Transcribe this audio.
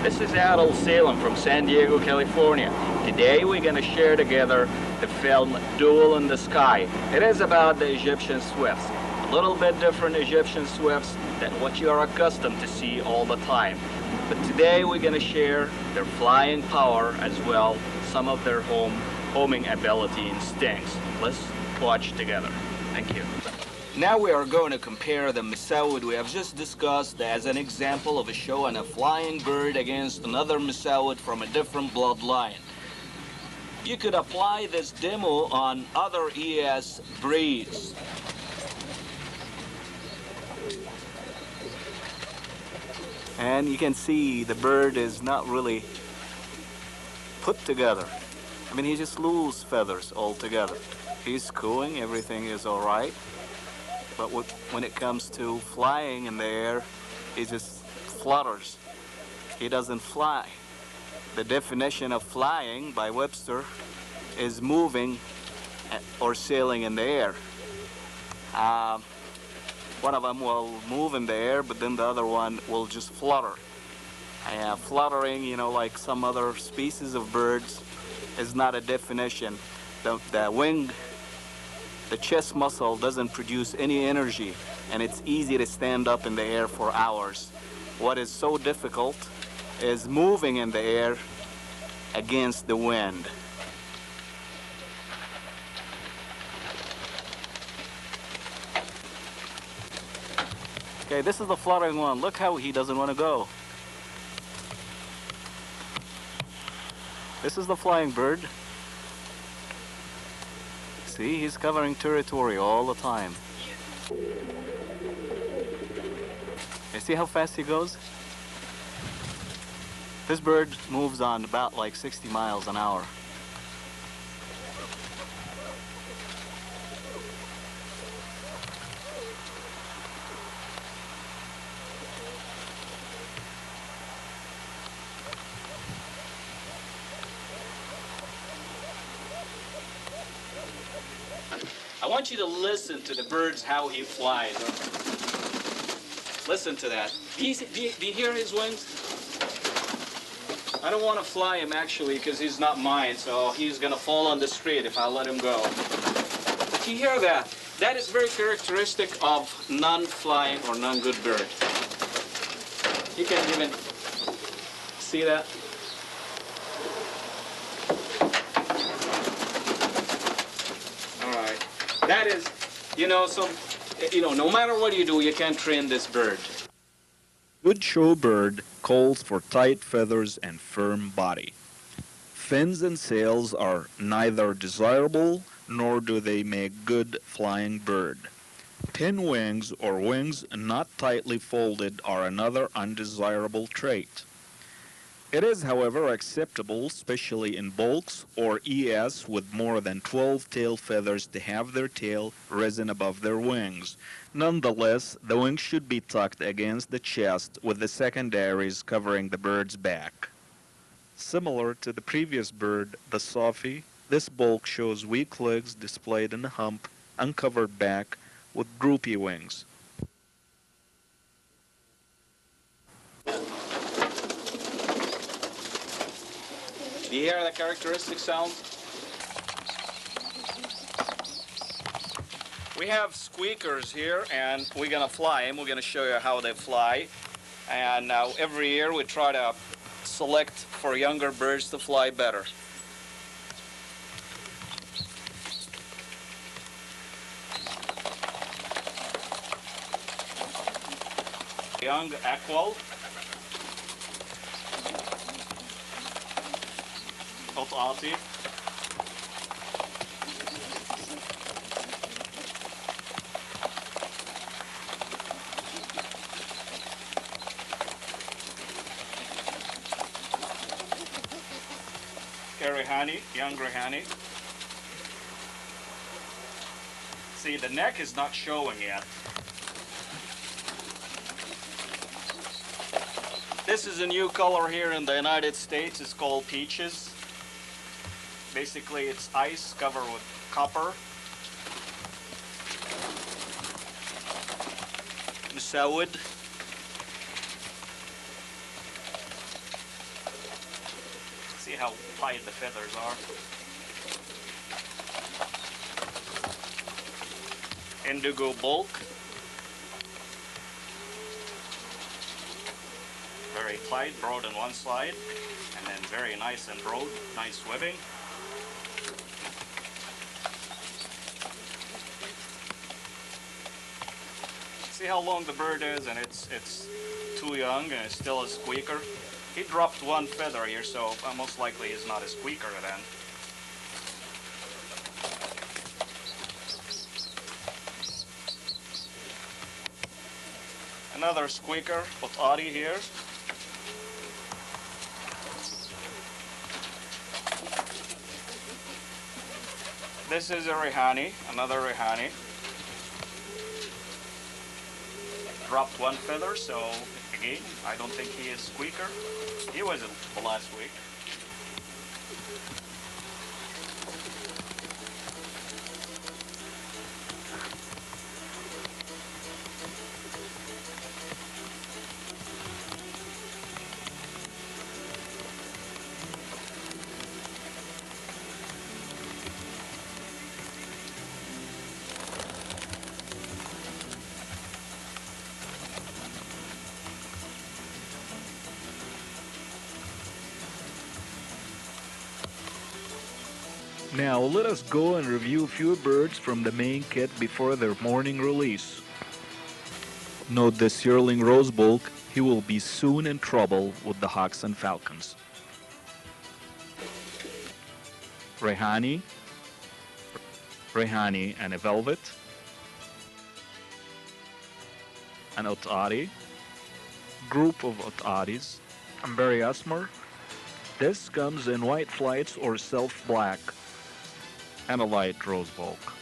This is Adol Salem from San Diego, California. Today we're going to share together the film Duel in the Sky. It is about the Egyptian swifts. A little bit different Egyptian swifts than what you are accustomed to see all the time. But today we're going to share their flying power as well, some of their homing ability instincts. Let's watch together. Thank you. Now we are going to compare the Massaoud we have just discussed as an example of a show on a flying bird against another Massaoud from a different bloodline. You could apply this demo on other ES breeds. And you can see the bird is not really put together. I mean, he just loses feathers altogether. He's cooing, everything is all right. But when it comes to flying in the air, he just flutters. He doesn't fly. The definition of flying by Webster is moving or sailing in the air. One of them will move in the air, but then the other one will just flutter. Fluttering, you know, like some other species of birds, is not a definition. The wing, the chest muscle doesn't produce any energy, and it's easy to stand up in the air for hours. What is so difficult is moving in the air against the wind. Okay, this is the fluttering one. Look how he doesn't want to go. This is the flying bird. See, he's covering territory all the time. You see how fast he goes? This bird moves on about like 60 miles an hour. I want you to listen to the birds, how he flies. Listen to that. Do you hear his wings? I don't want to fly him actually because he's not mine, so he's going to fall on the street if I let him go. But you hear that? That is very characteristic of non-flying or non-good bird. You can even see that. That is, no matter what you do, you can't train this bird. Good show bird calls for tight feathers and firm body. Fins and sails are neither desirable nor do they make good flying bird. Pin wings or wings not tightly folded are another undesirable trait. It is, however, acceptable, especially in bulks or ES with more than 12 tail feathers, to have their tail risen above their wings. Nonetheless, the wings should be tucked against the chest with the secondaries covering the bird's back. Similar to the previous bird, the Sophie, this bulk shows weak legs displayed in a hump, uncovered back, with droopy wings. Do you hear the characteristic sound? We have squeakers here, and we're going to fly them. We're going to show you how they fly. And now every year we try to select for younger birds to fly better. Young Aqual. Artie. Rehani, young Rehani. See, the neck is not showing yet. This is a new color here in the United States. It's called peaches. Basically, it's ice covered with copper. Massaoud. how tight the feathers are. Indigo bulk. Very tight, broad on one side, and then very nice and broad, nice webbing. See how long the bird is, and it's too young and it's still a squeaker. He dropped one feather here, so most likely he's not a squeaker then. Another squeaker, Otari here. This is a Rihani, another Rihani. Dropped one feather, so again, I don't think he is squeaker. He was last week. Now let us go and review a few birds from the main kit before their morning release. Note this yearling rosebulk, he will be soon in trouble with the hawks and falcons. Rehani and a velvet, an Otari, group of Otaris, Amberi Asmar. This comes in white flights or self-black, and a light rosebulk.